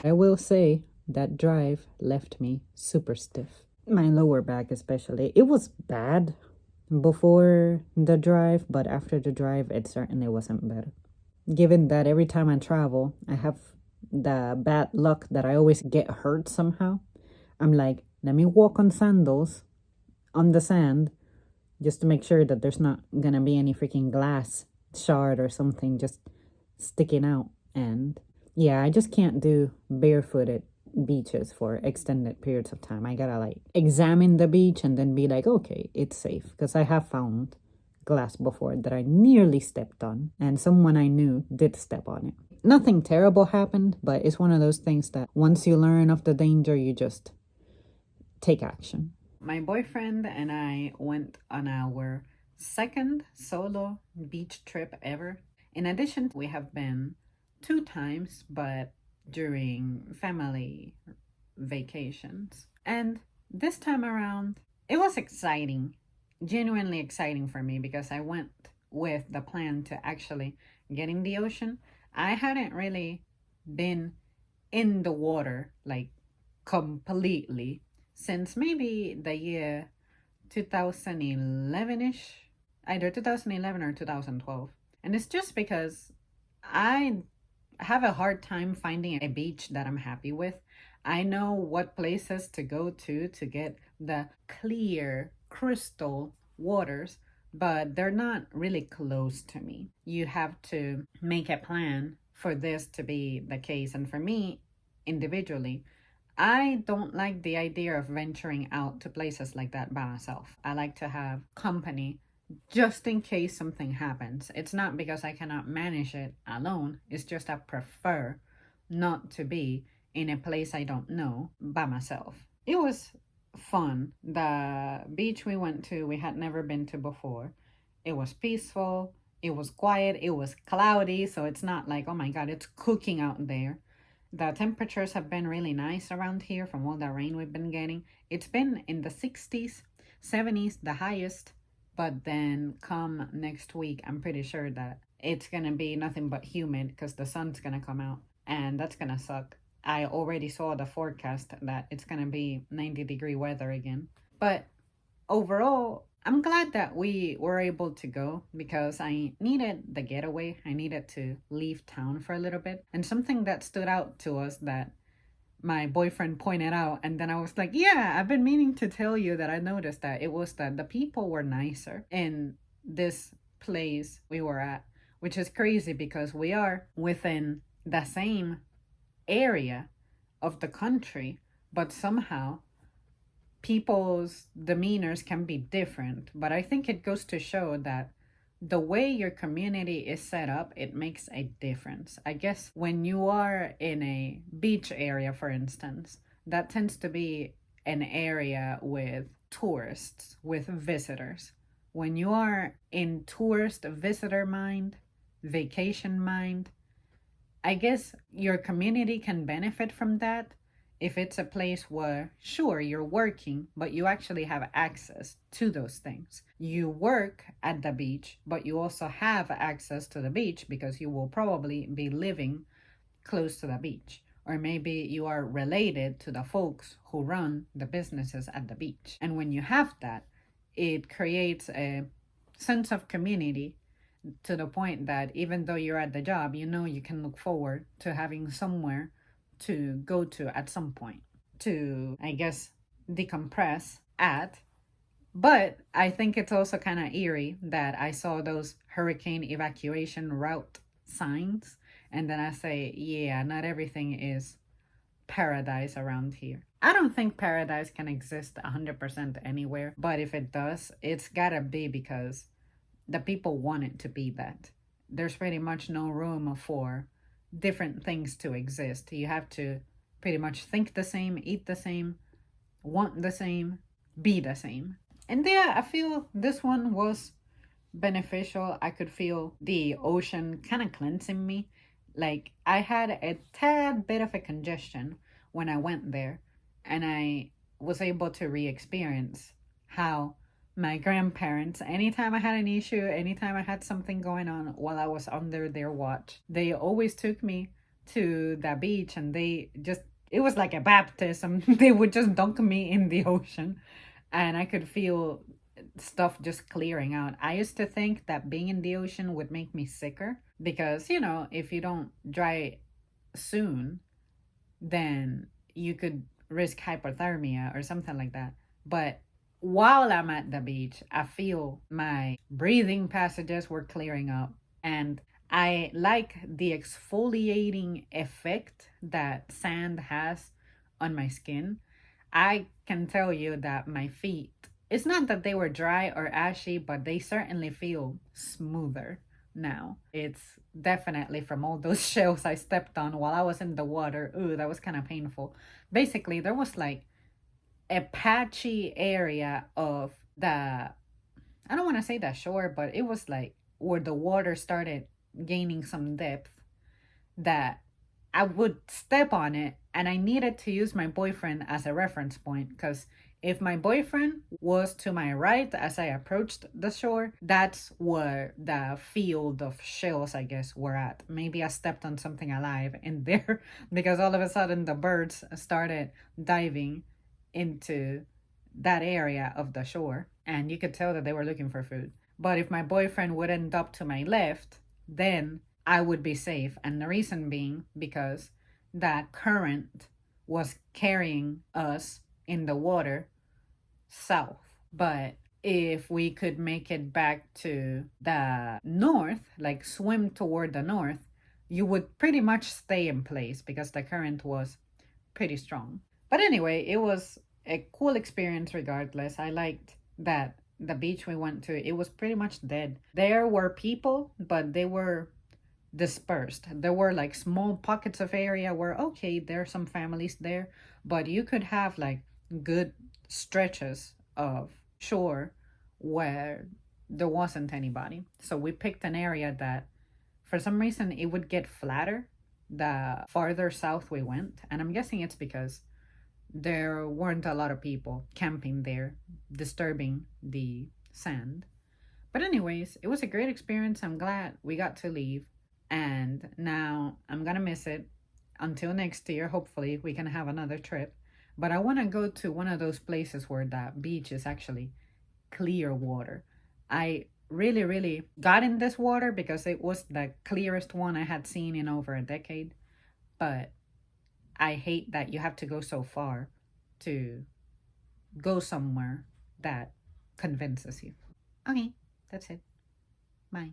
I will say that drive left me super stiff. My lower back, especially. It was bad before the drive, but after the drive, it certainly wasn't better. Given that every time I travel, I have the bad luck that I always get hurt somehow, I'm like, let me walk on sandals on the sand just to make sure that there's not gonna be any freaking glass shard or something just sticking out. And yeah, I just can't do barefooted beaches for extended periods of time. I gotta like examine the beach and then be like, okay, it's safe. Because I have found glass before that I nearly stepped on, and someone I knew did step on it. Nothing terrible happened, but it's one of those things that once you learn of the danger, you just take action. My boyfriend and I went on our second solo beach trip ever. In addition, we have been 2 times, but during family vacations. And this time around, it was exciting, genuinely exciting for me because I went with the plan to actually get in the ocean. I hadn't really been in the water like completely since maybe the year 2011-ish, either 2011 or 2012. And it's just because I have a hard time finding a beach that I'm happy with. I know what places to go to get the clear crystal waters, but they're not really close to me. You have to make a plan for this to be the case. And for me, individually, I don't like the idea of venturing out to places like that by myself. I like to have company just in case something happens. It's not because I cannot manage it alone, it's just I prefer not to be in a place I don't know by myself. It was fun. The beach we went to, we had never been to before. It was peaceful, it was quiet, it was cloudy, so it's not like, oh my God, it's cooking out there. The temperatures have been really nice around here from all the rain we've been getting. It's been in the 60s, 70s, the highest. But then come next week, I'm pretty sure that it's going to be nothing but humid because the sun's going to come out. And that's going to suck. I already saw the forecast that it's going to be 90-degree weather again. But overall, I'm glad that we were able to go because I needed the getaway. I needed to leave town for a little bit. And something that stood out to us that my boyfriend pointed out, and then I was like, yeah, I've been meaning to tell you that I noticed that it was that the people were nicer in this place we were at, which is crazy because we are within the same area of the country, but somehow people's demeanors can be different. But I think it goes to show that the way your community is set up, it makes a difference. I guess when you are in a beach area, for instance, that tends to be an area with tourists, with visitors. When you are in tourist visitor mind, vacation mind, I guess your community can benefit from that if it's a place where, sure, you're working, but you actually have access to those things. You work at the beach, but you also have access to the beach because you will probably be living close to the beach. Or maybe you are related to the folks who run the businesses at the beach. And when you have that, it creates a sense of community to the point that even though you're at the job, you know you can look forward to having somewhere to go to at some point to, I guess, decompress at. But I think it's also kind of eerie that I saw those hurricane evacuation route signs, and then I say, yeah, not everything is paradise around here. I don't think paradise can exist 100% anywhere, but if it does, it's gotta be because the people want it to be that. There's pretty much no room for different things to exist. You have to pretty much think the same, eat the same, want the same, be the same. And yeah, I feel this one was beneficial. I could feel the ocean kind of cleansing me. Like I had a tad bit of a congestion when I went there, and I was able to re experience how my grandparents, anytime I had an issue, anytime I had something going on while I was under their watch, they always took me to the beach and they just, it was like a baptism. They would just dunk me in the ocean and I could feel stuff just clearing out. I used to think that being in the ocean would make me sicker because, if you don't dry soon, then you could risk hypothermia or something like that. But while I'm at the beach, I feel my breathing passages were clearing up. And I like the exfoliating effect that sand has on my skin. I can tell you that my feet, it's not that they were dry or ashy, but they certainly feel smoother now. It's definitely from all those shells I stepped on while I was in the water. Ooh, that was kind of painful. Basically, there was like a patchy area of I don't want to say the shore, but it was like where the water started gaining some depth that I would step on it and I needed to use my boyfriend as a reference point because if my boyfriend was to my right as I approached the shore, that's where the field of shells, I guess, were at. Maybe I stepped on something alive in there because all of a sudden the birds started diving into that area of the shore and you could tell that they were looking for food. But if my boyfriend would end up to my left, then I would be safe. And the reason being because that current was carrying us in the water south. But if we could make it back to the north, like swim toward the north, you would pretty much stay in place because the current was pretty strong. But anyway, it was a cool experience regardless. I liked that the beach we went to, it was pretty much dead. There were people, but they were dispersed. There were like small pockets of area where, okay, there are some families there, but you could have like good stretches of shore where there wasn't anybody. So we picked an area that for some reason it would get flatter the farther south we went. And I'm guessing it's because there weren't a lot of people camping there, disturbing the sand. But, anyways, it was a great experience. I'm glad we got to leave. And now I'm going to miss it until next year. Hopefully, we can have another trip. But I want to go to one of those places where the beach is actually clear water. I really, really got in this water because it was the clearest one I had seen in over a decade. But I hate that you have to go so far to go somewhere that convinces you. Okay, that's it. Bye.